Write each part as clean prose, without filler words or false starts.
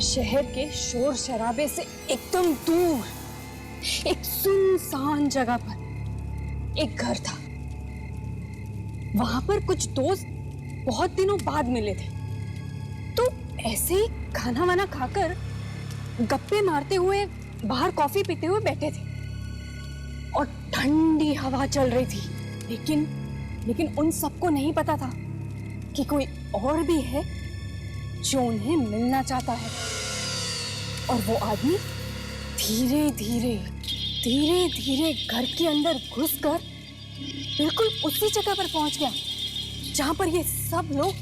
शहर के शोर शराबे से एकदम दूर एक सुनसान जगह पर एक घर था। वहां पर कुछ दोस्त बहुत दिनों बाद मिले थे, तो ऐसे ही खाना वाना खाकर गप्पे मारते हुए बाहर कॉफी पीते हुए बैठे थे और ठंडी हवा चल रही थी। लेकिन उन सबको नहीं पता था कि कोई और भी है जो उन्हें मिलना चाहता है। और वो आदमी धीरे धीरे घर के अंदर घुसकर बिल्कुल उसी जगह पर पहुंच गया जहां पर ये सब लोग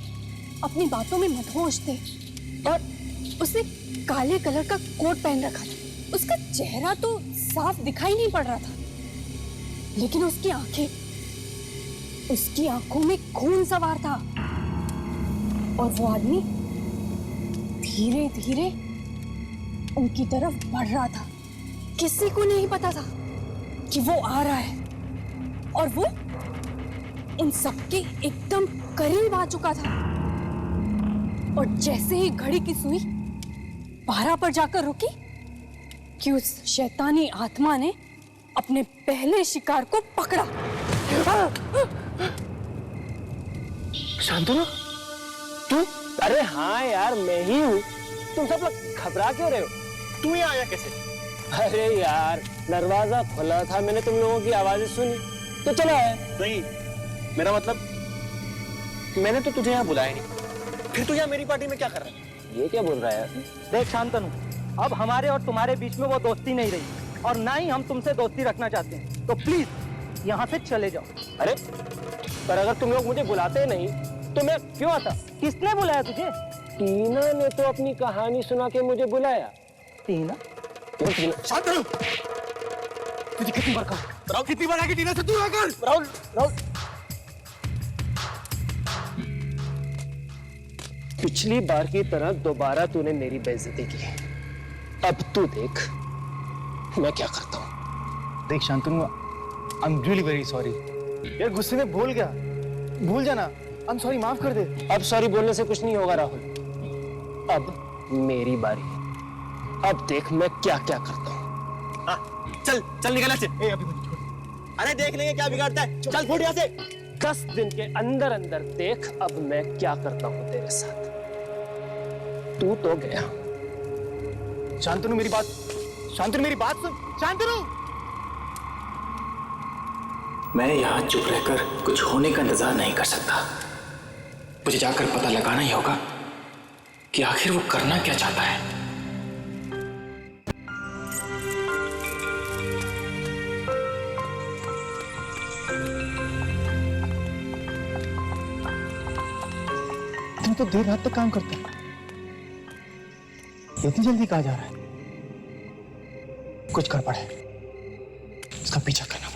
अपनी बातों में मदहोश थे। और उसने काले कलर का कोट पहन रखा था। उसका चेहरा तो साफ दिखाई नहीं पड़ रहा था, लेकिन उसकी आंखों में खून सवार था। और वो आदमी धीरे धीरे उनकी तरफ बढ़ रहा था। किसी को नहीं पता था कि वो आ रहा है, और वो उन सबके एकदम करीब आ चुका था। और जैसे ही घड़ी की सुई 12 पर जाकर रुकी कि उस शैतानी आत्मा ने अपने पहले शिकार को पकड़ा। शांतनु, तू? अरे हाँ यार, मैं ही हूँ। तुम सब लोग घबरा क्यों रहे हो? तू यहाँ आया कैसे? अरे यार, दरवाजा खुला था, मैंने तुम लोगों की आवाजें सुनी तो चला आया। नहीं, मेरा मतलब मैंने तो तुझे यहाँ बुलाया नहीं, फिर तू यहाँ मेरी पार्टी में क्या कर रहा है? ये क्या बोल रहा है यार? देख शांतनु, अब हमारे और तुम्हारे बीच में वो दोस्ती नहीं रही, और ना ही हम तुमसे दोस्ती रखना चाहते हैं, तो प्लीज यहाँ से चले जाओ। अरे पर अगर तुम लोग मुझे बुलाते नहीं तो मैं क्यों आता? किसने बुलाया तुझे? टीना ने तो अपनी कहानी सुना के मुझे बुलाया। टीना? शांतनु, तुझे कितनी बार कहा, राहुल कितनी बार आके टीना से दूर होकर? राहुल, पिछली बार की तरह दोबारा तूने मेरी बेइज्जती की। अब तू देख मैं क्या करता हूँ। देख Shantanu, I am really very sorry यार, गुस्से में बोल गया, भूल जाना। आई एम सॉरी, माफ कर दे। अब सॉरी बोलने से कुछ नहीं होगा राहुल, अब मेरी बारी है। अब देख मैं क्या क्या करता हूँ। चल निकल यहाँ से। अभी मुझे छोड़। अरे देख लेंगे क्या बिगाड़ता है, चल फुट यहाँ से। 10 दिन के अंदर अंदर देख अब मैं क्या करता हूँ तेरे साथ। तू तो गया। शांतनु मेरी बात सुन। शांतनु, मैं यहाँ चुप रहकर कुछ होने का इंतजार नहीं कर सकता। मुझे जाकर पता लगाना ही होगा कि आखिर वो करना क्या चाहता है। तू तो देर रात तक काम करता है, इतनी जल्दी कहाँ जा रहा है? कुछ कर पड़े, इसका पीछा करना पड़ेगा।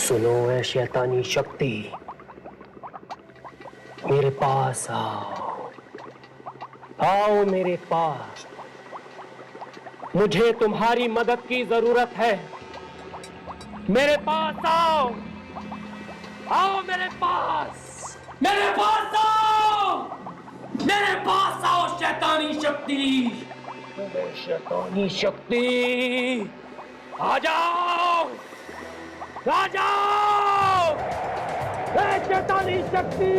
सुनो है शैतानी शक्ति, मेरे पास आओ, आओ मेरे पास, मुझे तुम्हारी मदद की जरूरत है। मेरे पास आओ, आओ मेरे पास, मेरे पास आओ, मेरे पास आओ शैतानी शक्ति, शैतानी शक्ति, आ जाओ, आ जाओ, शैतानी शक्ति,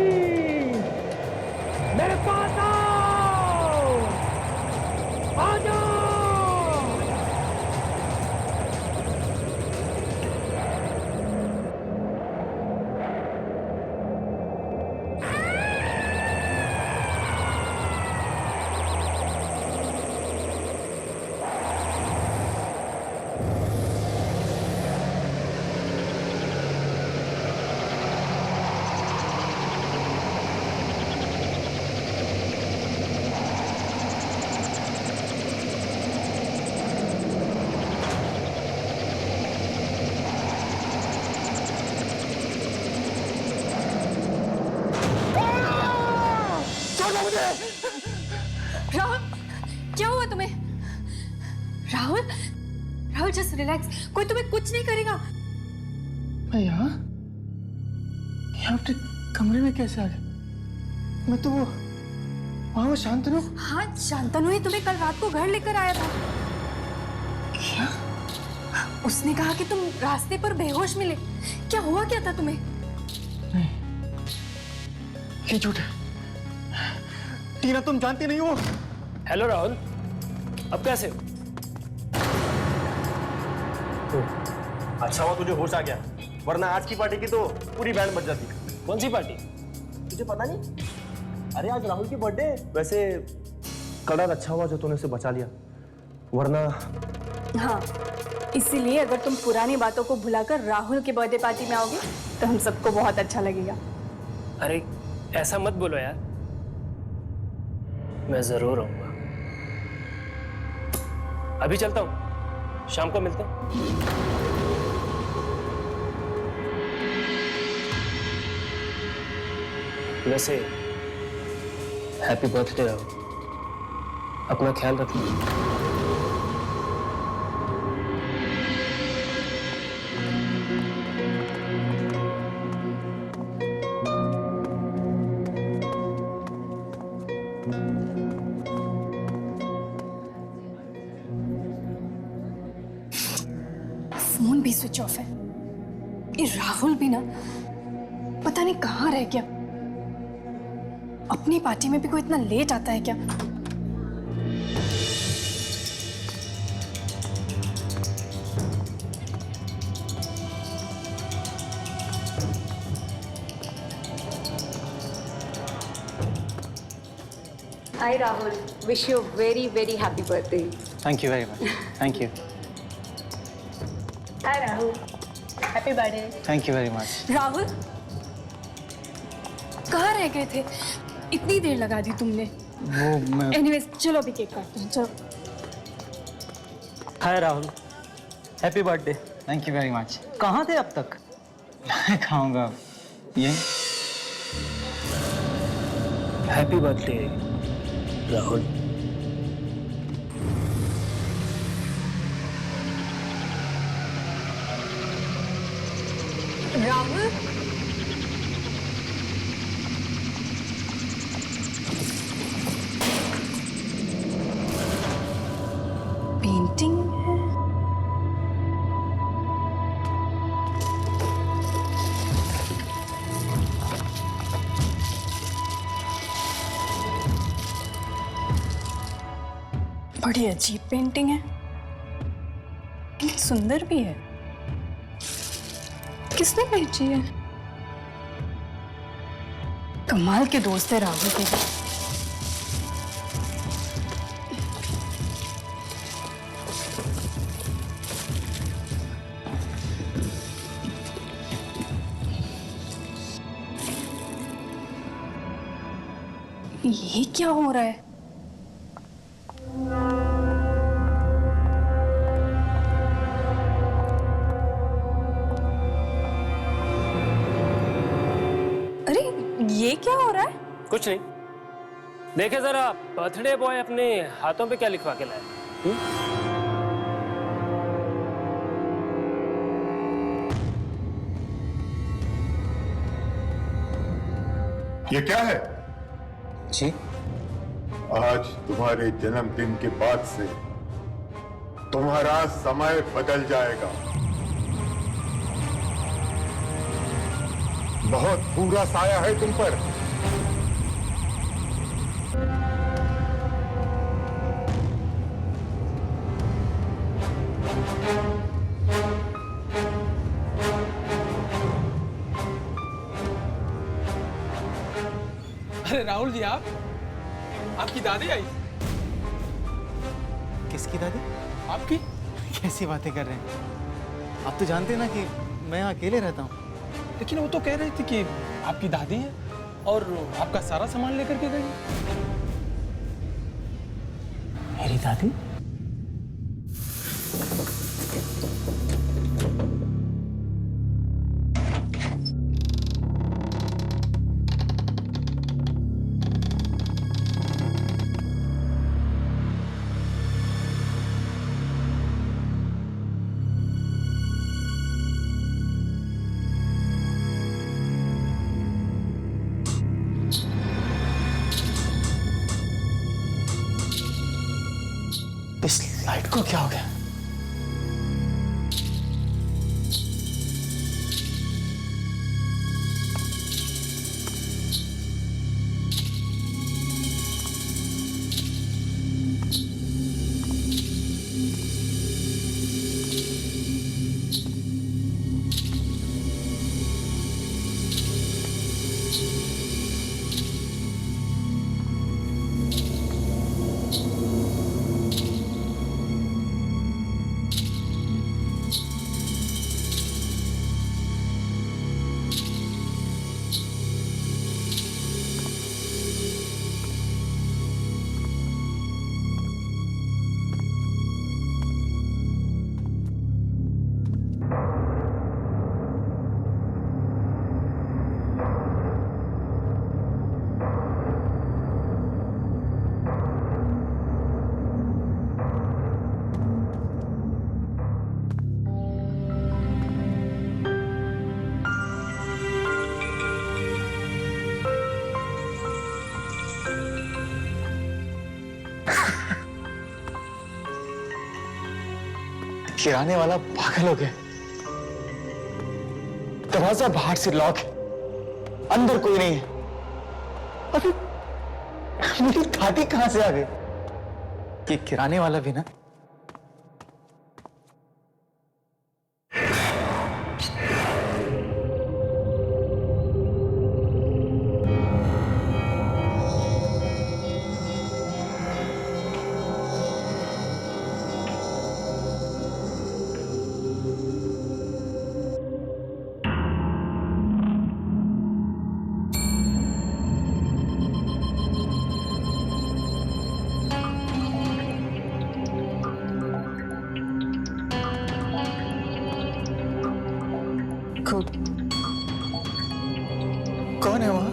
मेरे पास आओ, आ जाओ। राहुल, क्या हुआ तुम्हें? राहुल, राहुल जस्ट रिलैक्स, कोई तुम्हें कुछ नहीं करेगा। मैं यहाँ अपने कमरे में कैसे आ गया? मैं तो वो शांतनु। हाँ, शांतनु ही तुम्हें कल रात को घर लेकर आया था। क्या? उसने कहा कि तुम रास्ते पर बेहोश मिले। क्या हुआ क्या था तुम्हें? नहीं, ये झूठ है। टीना, तुम जानती नहीं हो। हेलो राहुल, अब कैसे हो? अच्छा हुआ तुझे होश आ गया, वरना आज की पार्टी की तो पूरी बैंड बज जाती। कौन सी पार्टी? तुझे पता नहीं? अरे आज राहुल की बर्थडे। वैसे कलर अच्छा हुआ जो तूने उसे बचा लिया, वरना। हाँ, इसीलिए अगर तुम पुरानी बातों को भुलाकर राहुल की बर्थडे पार्टी में आओगे तो हम सबको बहुत अच्छा लगेगा। अरे ऐसा मत बोलो यार, मैं जरूर आऊंगा। अभी चलता हूं, शाम को मिलते हैं। वैसे हैप्पी बर्थडे राहुल, अपना ख्याल रखना। फोन भी स्विच ऑफ है। ये राहुल भी ना पता नहीं कहाँ रह गया। अपनी पार्टी में भी कोई इतना लेट आता है क्या? Hi Rahul, wish you a very very happy birthday. Thank you very much. Thank you. Hi Rahul, happy birthday. Thank you very much. Rahul, कहाँ रह गए थे? इतनी देर लगा दी तुमने। वो मैं एनीवेज, चलो अभी केक काटते हैं, चलो। Hi Rahul, happy birthday. Thank you very much. कहाँ थे अब तक? मैं खाऊंगा ये। Happy birthday Rahul. Rahul, painting है। बड़ी अजीब पेंटिंग है, लेकिन सुंदर भी है। किसने भेजी है? कमाल के दोस्त है राहुल के। ये क्या हो रहा है? कुछ नहीं। देखे जरा बर्थडे बॉय अपने हाथों पे क्या लिखवा के लाया। ये क्या है? जी आज तुम्हारे जन्मदिन के बाद से तुम्हारा समय बदल जाएगा। बहुत बुरा साया है तुम पर। अरे राहुल जी, आपकी दादी आई। किसकी दादी? आपकी? कैसी बातें कर रहे हैं? आप तो जानते हैं ना कि मैं यहाँ अकेले रहता हूँ। लेकिन वो तो कह रही थी कि आपकी दादी है और आपका सारा सामान लेकर के गई। मेरी दादी? इस लाइट को क्या हो गया? किराने वाला पागल हो गया। दरवाजा बाहर से लॉक है, अंदर कोई नहीं है। अभी मेरी दादी कहां से आ गई? कि किराने वाला भी ना कौन है वहां?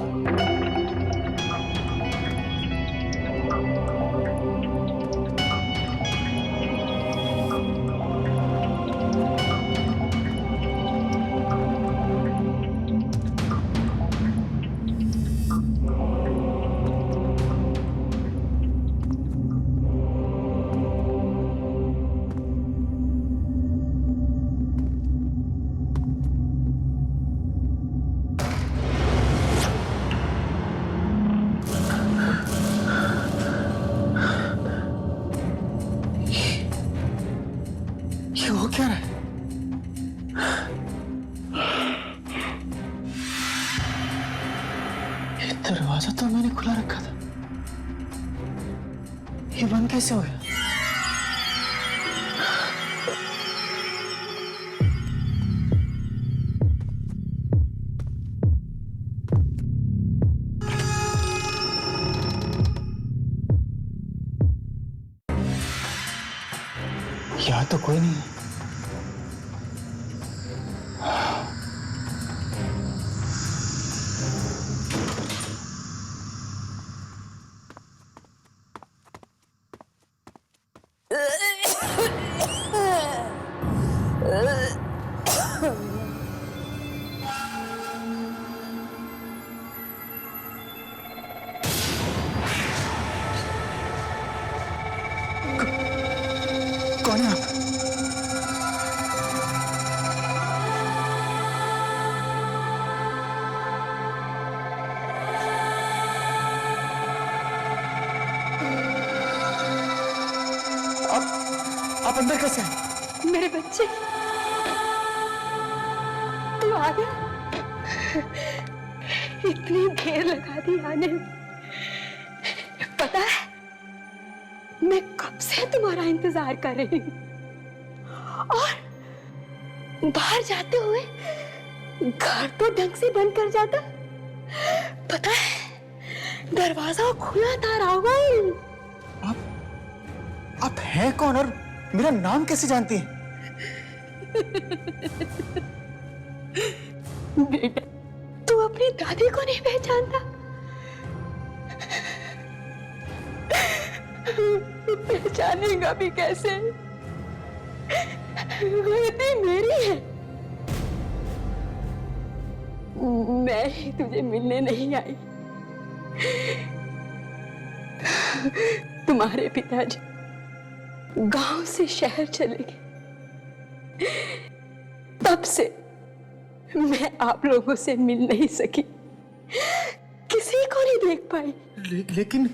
ये हो क्या रहा है? ये दरवाजा तो मैंने खुला रखा था, ये बंद कैसे हो गया? यहाँ तो कोई नहीं है। आप अंदर कैसे हैं? मेरे बच्चे, तू आ गया। इतनी देर लगा दी आने में। पता है, मैं कब से तुम्हारा इंतजार कर रही हूँ, और बाहर जाते हुए घर तो ढंग से बंद कर जाता। पता है, दरवाजा खुला था राहुल। आप हैं कौन और मेरा नाम कैसे जानती हैं? बेटा, तू अपनी दादी को नहीं पहचानता? पहचानेगा भी कैसे? बेटी मेरी है। मैं ही तुझे मिलने नहीं आई। तुम्हारे पिताजी गांव से शहर चले गए, तब से मैं आप लोगों से मिल नहीं सकी, किसी को नहीं देख पाई। लेकिन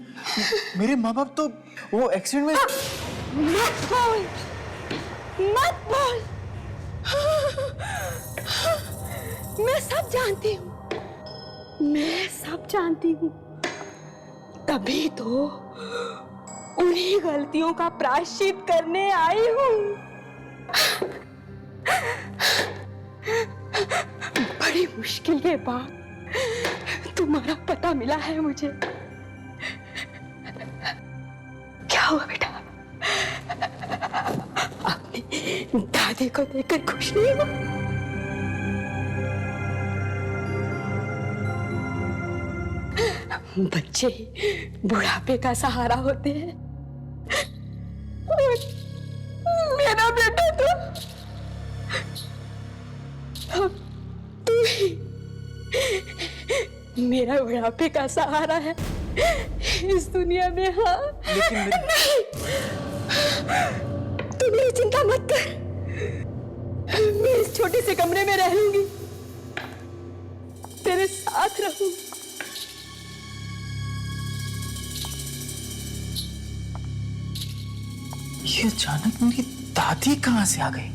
मेरे माँ बाप तो वो एक्सीडेंट में। मत बोल, मत बोल। मैं सब जानती हूँ, मैं सब जानती हूँ। तभी तो उन्हीं गलतियों का प्रायश्चित करने आई हूँ। बड़ी मुश्किल के बाद तुम्हारा पता मिला है मुझे। क्या हुआ बेटा? अपनी दादी को देखकर खुश नहीं हो? बच्चे बुढ़ापे का सहारा होते हैं। मेरा बेटा तू ही मेरा बुढ़ापे का सहारा है इस दुनिया में। हाँ, लेकिन नहीं, तू मेरी चिंता मत कर। मैं इस छोटे से कमरे में रह लूंगी, तेरे साथ रहूंगी। ये अचानक मेरी दादी कहां से आ गई?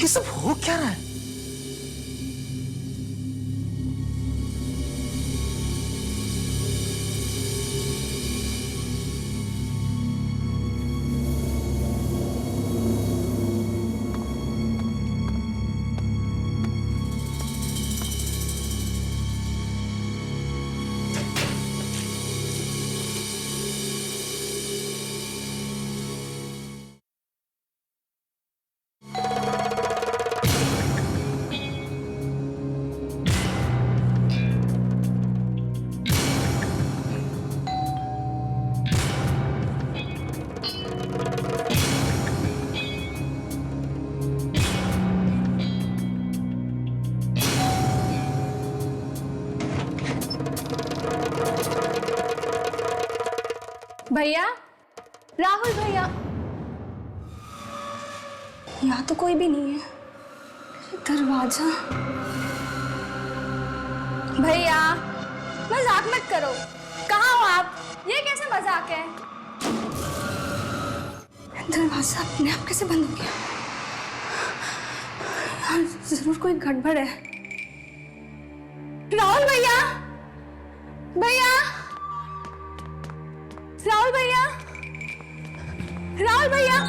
ये सब हो क्या रहा है? भैया, राहुल भैया। यहाँ तो कोई भी नहीं है। दरवाजा। भैया, मजाक मत करो। कहाँ हो आप? ये कैसे मजाक है? दरवाजा अपने आप कैसे बंद हो गया? यहाँ जरूर कोई गड़बड़ है। राहुल भैया, भैया, राहुल भैया, राहुल भैया।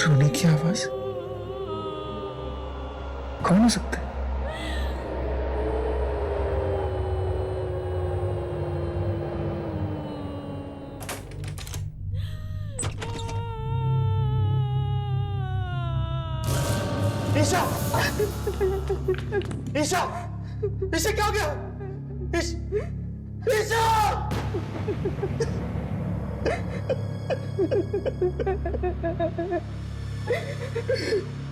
रोने की आवाज? कौन हो सकता है? ईशा! ईशा! ईशा क्या हो गया? ईशा!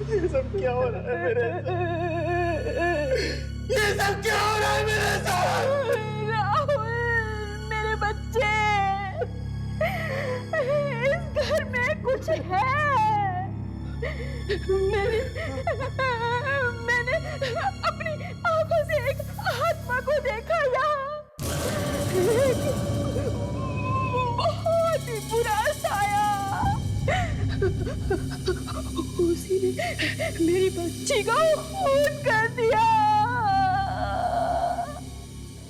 ये सब क्या हो रहा है मेरे साथ? ये सब क्या हो रहा है मेरे साथ? राहुल, मेरे बच्चे, इस घर में कुछ है। मैंने अपनी आंखों से एक आत्मा को देखा यहाँ। बहुत ही बुरा साया। उसी ने मेरी बच्ची को खून कर दिया।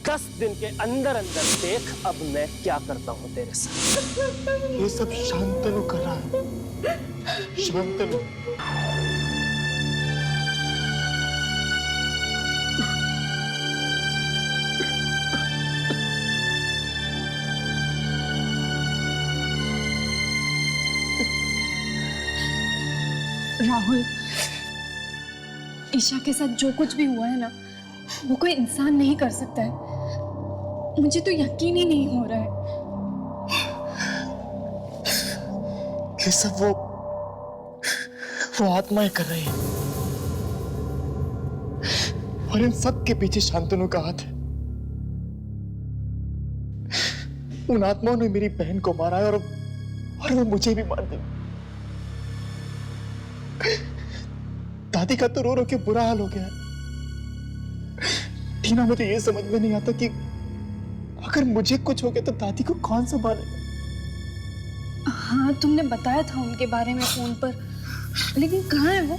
10 दिन के अंदर अंदर देख अब मैं क्या करता हूँ तेरे साथ। ये सब शांतनु कर रहा है। शांतनु। राहुल, ईशा के साथ जो कुछ भी हुआ है ना, वो कोई इंसान नहीं कर सकता है। मुझे तो यकीन ही नहीं हो रहा है। ये सब वो आत्माएं कर रही हैं। और इन सब के पीछे शांतनु का हाथ है। उन आत्माओं ने मेरी बहन को मारा है और वो मुझे भी मार देंगे। दादी का तो रो रो के बुरा हाल हो गया है। टीना, मुझे ये समझ में नहीं आता कि अगर मुझे कुछ हो गया तो दादी को कौन संभालेगा? हाँ, तुमने बताया था उनके बारे में फोन पर, लेकिन कहाँ है वो?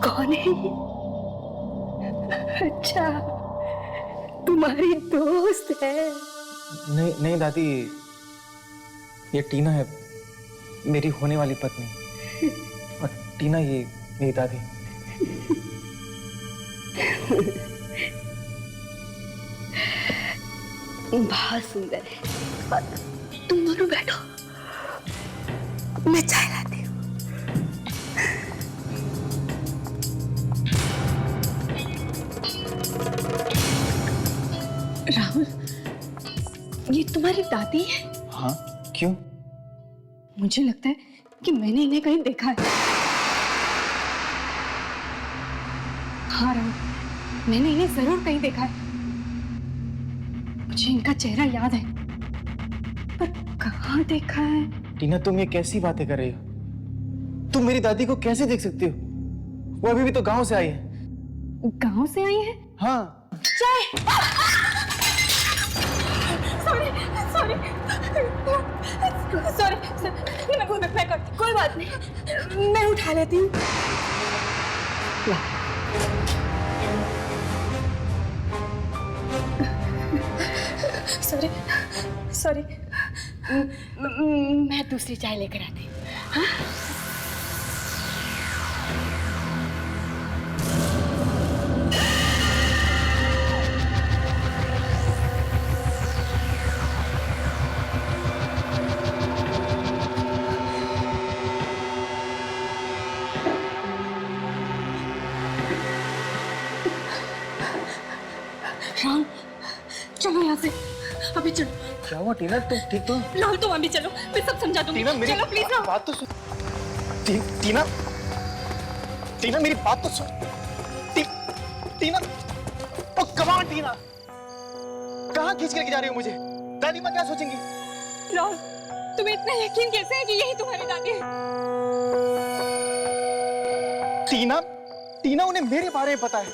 कौन है ये? अच्छा, तुम्हारी दोस्त है। नहीं नहीं दादी, ये टीना है, मेरी होने वाली पत्नी। और टीना ये मेरी दादी। बहुत सुंदर है। तुम दोनों बैठो, मैं चाय लाती हूँ। राहुल, ये तुम्हारी दादी है? हाँ, क्यों? मुझे लगता है कि मैंने इन्हें कहीं देखा है। हाँ राहुल, मैंने इन्हें जरूर कहीं देखा है। मुझे इनका चेहरा याद है, पर कहाँ देखा है? टीना, तुम ये कैसी बातें कर रही हो? तुम मेरी दादी को कैसे देख सकती हो? वो अभी भी तो गांव से आई है। गांव से आई है? हाँ। चाय। सॉरी सॉरी सॉरी, मैं कोई बात नहीं, मैं उठा लेती हूँ। सॉरी सॉरी, मैं दूसरी चाय लेकर आती हूँ। हाँ? राहुल, चलो यहाँ से, अभी चलो। क्या हुआ टीना, तुम ठीक तो? राहुल, तुम अभी चलो, मैं सब समझा दूंगी। टीना, मेरी चलो प्लीज राहुल। बात तो सुन। टीना, टीना मेरी बात तो सुन। टीना, ओ कम ऑन टीना, कहाँ खींच करके जा रही हो मुझे? दादी माँ क्या सोचेंगी? राहुल, तुम्हें इतना यकीन कैसे है कि यही तुम्हारी दादी है? टीना टीना उन्हें मेरे बारे में पता है,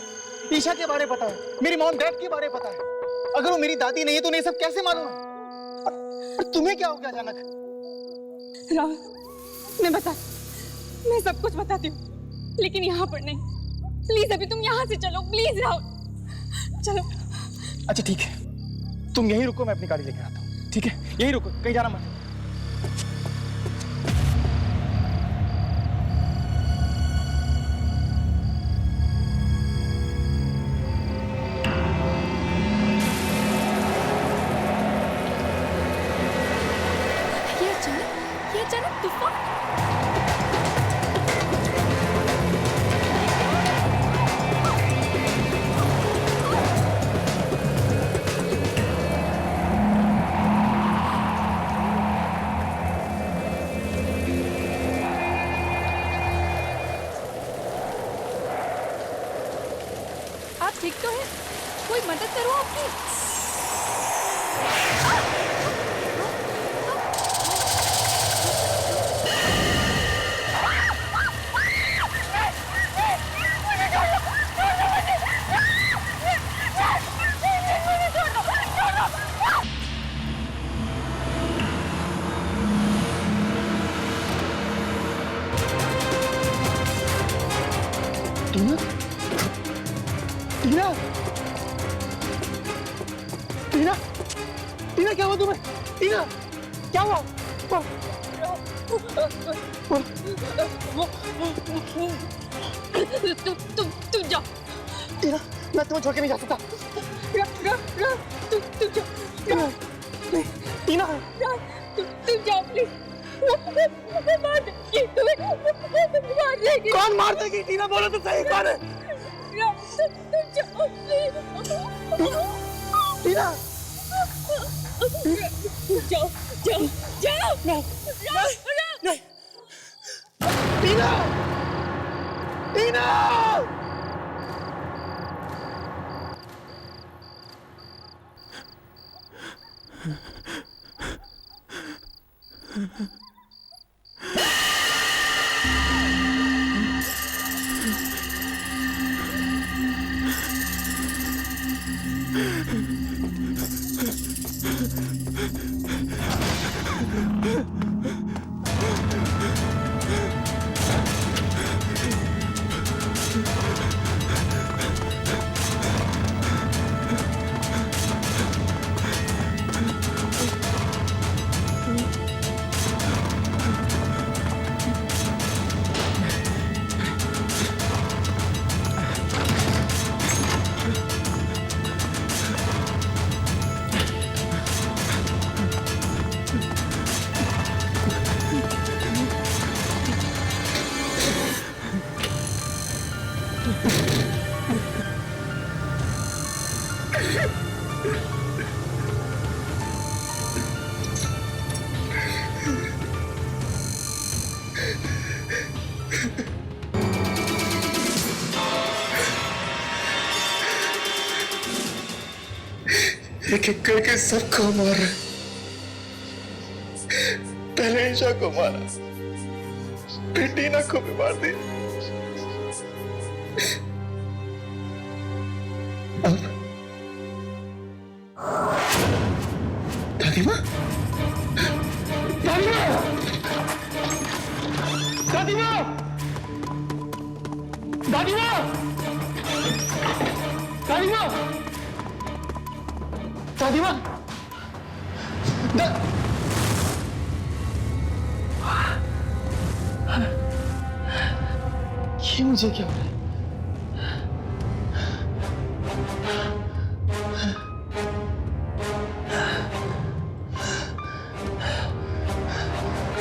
ईशा के बारे में पता है, मेरी मॉम डैड के बारे में पता है। अगर वो मेरी दादी नहीं है तो उन्हें सब कैसे मालूम है? और तुम्हें क्या हो गया अचानक? राहुल, मैं सब कुछ बताती हूँ, लेकिन यहाँ पर नहीं। प्लीज अभी तुम यहाँ से चलो, प्लीज राहुल, चलो। अच्छा ठीक है, तुम यहीं रुको, मैं अपनी गाड़ी लेकर आता हूँ। ठीक है, यहीं रुको, कहीं जाना मत। ये अचानक तूफान। आप ठीक तो हैं? कोई मदद करो आपकी। टीना टीना टीना टीना, क्या हुआ तुम्हें? टीना क्या हुआ? तुम जाओ। टीना, मैं तुम्हें छोड़ के नहीं जा सकता। टीना तुम जाओ प्लीज। कौन मार देगी? टीना बोलो तो सही, कौन है? तुम जाओ प्लीज। टीना जाओ जाओ जाओ। नहीं टीना टीना। एक एक करके सबको मार रहे। पहले ईशा को मारा, फिर टीना को भी मार दिया। अब दादी माँ, दादी माँ, दादी माँ, दादी माँ, दादी माँ, दादी माँ, ये मुझे क्या हो रहा है?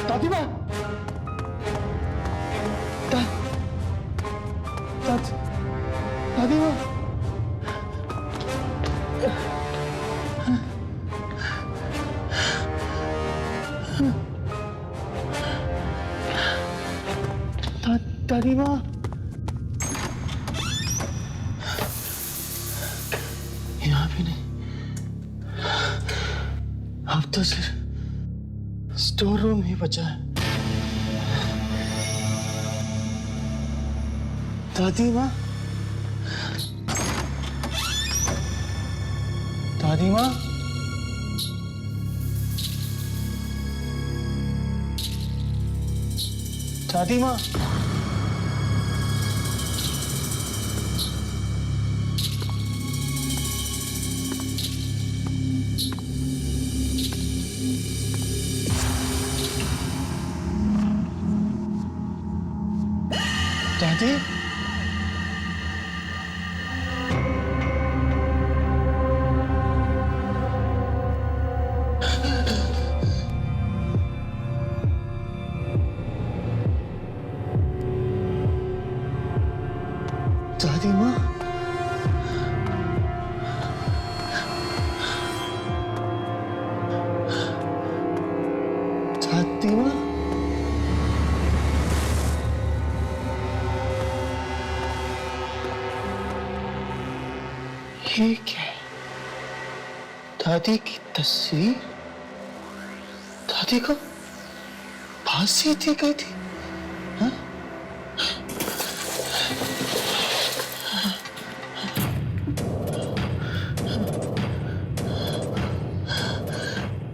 दादी माँ, दादी माँ, दादी माँ, यहाँ भी नहीं। अब तो सिर्फ स्टोर रूम ही बचा है। दादी माँ, दादी माँ, दादी माँ, दादी, दादी माँ, दादी माँ, ये क्या है? दादी की तस्वीर? दादी को फांसी दी गई थी? हाँ?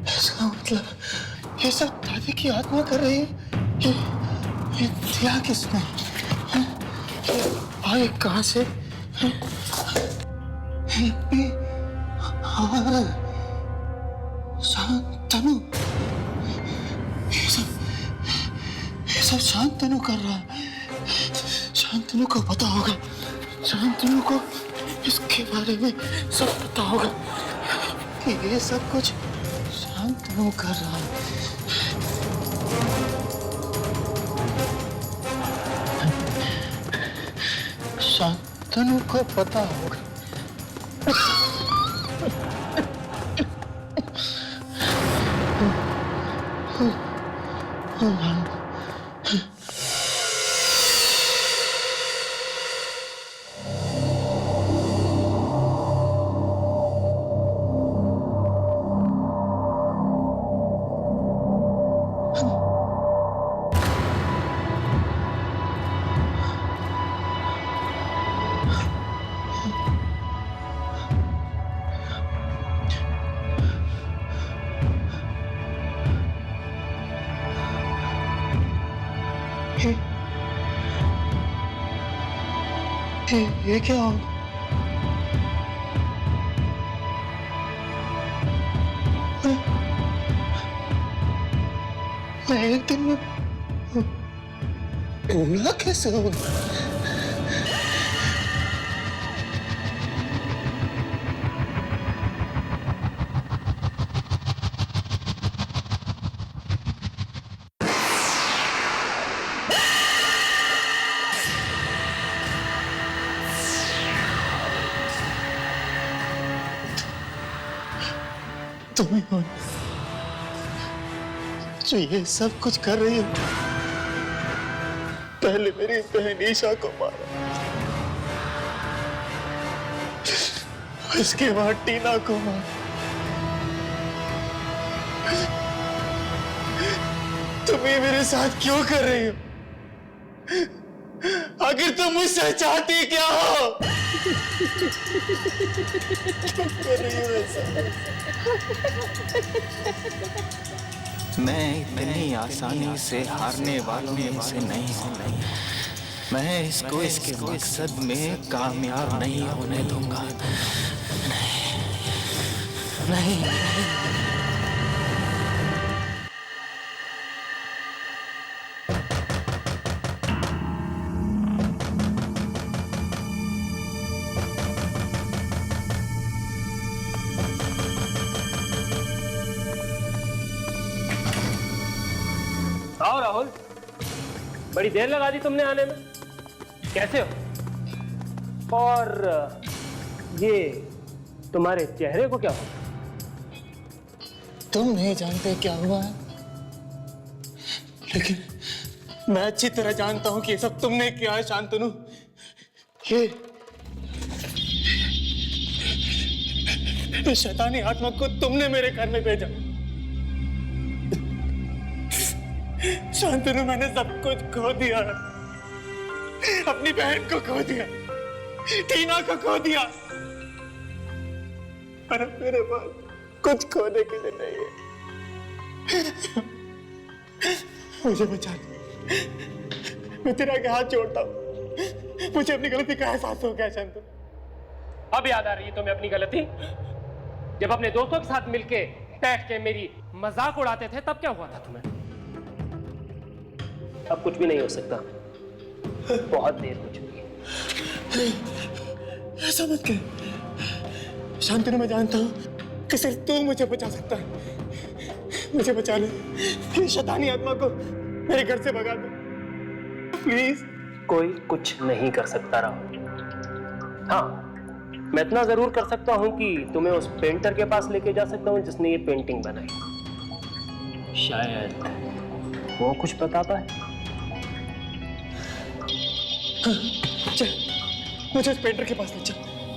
इसका मतलब ये सब दादी की आत्मा कर रही है। ये दिया किसने? हाँ? ये आए कहाँ से? हाँ? हिप्पी और शांतनु, ये सब शांतनु कर रहा है। शांतनु को पता होगा, शांतनु को इसके बारे में सब पता होगा कि ये सब कुछ शांतनु कर रहा है। शांतनु को पता होगा। ये क्या हो? मैं एक दिन में भूला कैसे हो गया? तुम्हें हो जो ये सब कुछ कर रही हो। पहले मेरी बहन ईशा को मारा, उसके बाद टीना को मारा, तुम ये मेरे साथ क्यों कर रही हो? आखिर तुम मुझसे चाहती क्या हो? क्यों कर रही हो ऐसा? मैं इतनी आसानी से हारने वालों में से नहीं हूँ। मैं इसको इसके मकसद में कामयाब नहीं होने दूंगा। नहीं, नहीं। आओ राहुल, बड़ी देर लगा दी तुमने आने में। कैसे हो? और ये तुम्हारे चेहरे को क्या हो? तुम नहीं जानते क्या हुआ है, लेकिन मैं अच्छी तरह जानता हूं कि ये सब तुमने किया है शांतनु। ये शैतानी आत्मा को तुमने मेरे घर में भेजा। शांतनु, मैंने सब कुछ खो दिया है। अपनी बहन को खो दिया, टीना को खो दिया, पर अब मेरे पास कुछ खोने के लिए नहीं है। मुझे बचा ले, मैं तेरे आगे हाथ जोड़ता हूँ। मुझे अपनी गलती का एहसास हो गया शांतनु। अब याद आ रही है तुम्हें अपनी गलती? जब अपने दोस्तों के साथ मिलके बैठ के मेरी मजाक उड़ाते थे तब क्या हुआ था तुम्हें? अब कुछ भी नहीं हो सकता, बहुत देर हो चुकी है। ऐसा मत कह शांतनु, मैं जानता हूँ कि सिर्फ तू मुझे बचा सकता है। मुझे बचा ले, ये शैतानी आत्मा को मेरे घर से भगा दे प्लीज। कोई कुछ नहीं कर सकता राहुल। हाँ, मैं इतना जरूर कर सकता हूं कि तुम्हें उस पेंटर के पास लेके जा सकता हूं जिसने ये पेंटिंग बनाई। शायद वो कुछ बता पाए। चल, मुझे उस पेंटर के पास ले चल,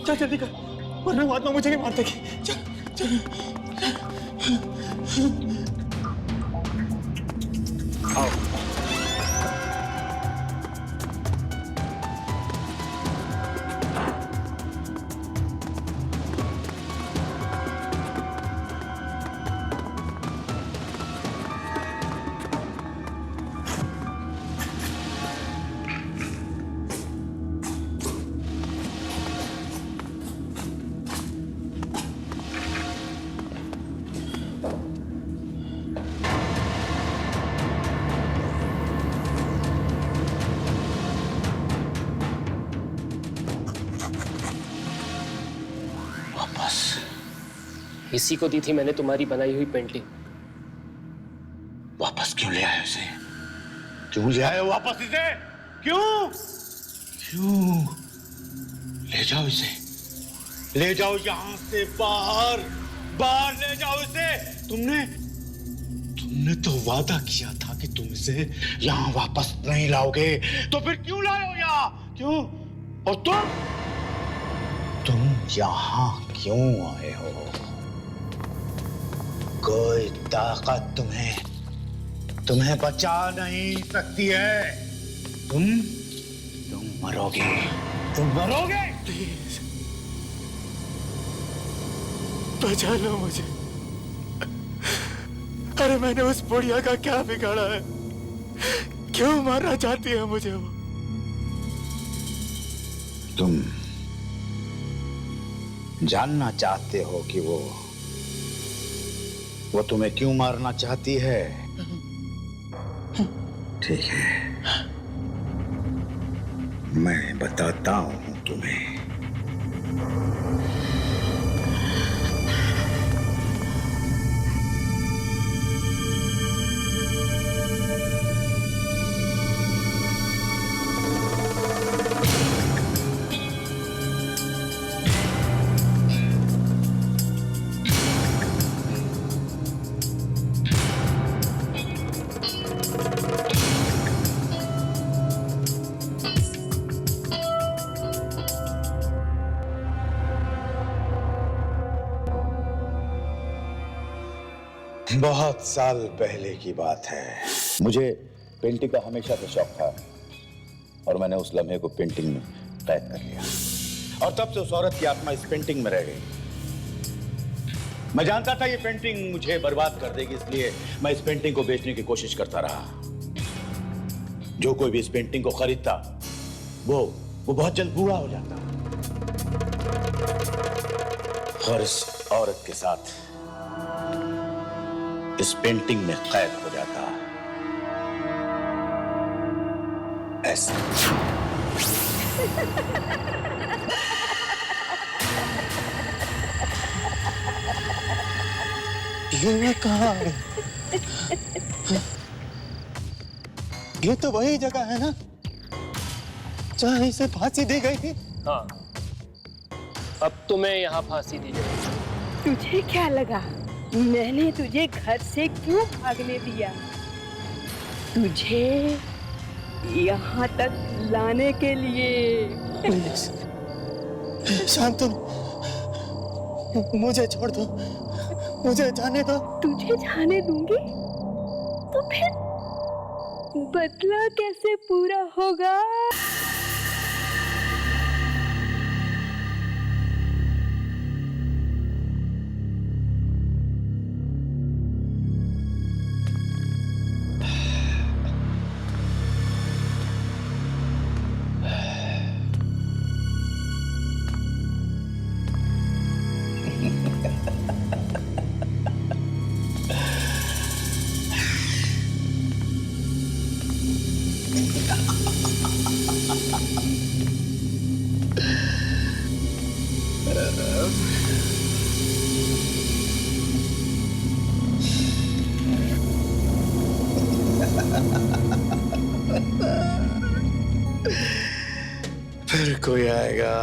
चल जल्दी कर, वरना वो आत्मा मुझे नहीं मार देगी। चल चल। आओ। इसी को दी थी मैंने तुम्हारी बनाई हुई पेंटिंग। वापस क्यों ले आए उसे? क्यों ले आए वापस इसे? क्यों? क्यों? ले जाओ इसे, ले जाओ यहां से बाहर, बाहर ले जाओ इसे। तुमने तो वादा किया था कि तुम इसे यहां वापस नहीं लाओगे, तो फिर क्यों लाए हो यहाँ? क्यों? और तुम यहां क्यों आए हो? कोई ताकत तुम्हें बचा नहीं सकती है। तुम मरोगे, तुम मरोगे। प्लीज बचा लो मुझे। अरे मैंने उस बुढ़िया का क्या बिगाड़ा है? क्यों मारना चाहती है मुझे वो? तुम जानना चाहते हो कि वो तुम्हें क्यों मारना चाहती है? ठीक है, मैं बताता हूं तुम्हें। बहुत साल पहले की बात है। मुझे पेंटिंग का हमेशा से शौक था और मैंने उस लम्हे को पेंटिंग में कैद कर लिया, और तब से उस औरत की आत्मा इस पेंटिंग में रह गई। मैं जानता था ये पेंटिंग मुझे बर्बाद कर देगी, इसलिए मैं इस पेंटिंग को बेचने की कोशिश करता रहा। जो कोई भी इस पेंटिंग को खरीदता वो बहुत जल्द बूढ़ा हो जाता और इस औरत के साथ इस पेंटिंग में कैद हो जाता। ऐसा ये कहाँ है? ये तो वही जगह है ना जहाँ इसे फांसी दी गई थी। हाँ, अब तुम्हें यहाँ फांसी दी जाएगी। तुझे क्या लगा मैंने तुझे घर से क्यों भागने दिया? तुझे यहाँ तक लाने के लिए। प्लीज शांतनु, मुझे छोड़ दो, मुझे जाने दो। तुझे जाने दूंगी तो फिर बदला कैसे पूरा होगा? फिर कोई आएगा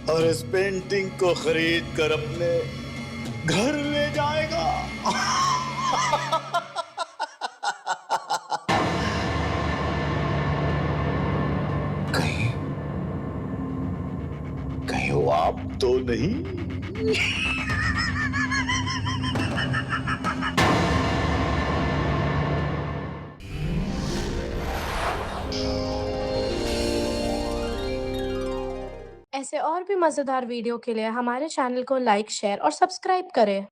और इस पेंटिंग को खरीद कर अपने घर ले जाएगा। कहीं कहीं वो आप तो नहीं? ऐसे और भी मज़ेदार वीडियो के लिए हमारे चैनल को लाइक, शेयर और सब्सक्राइब करें।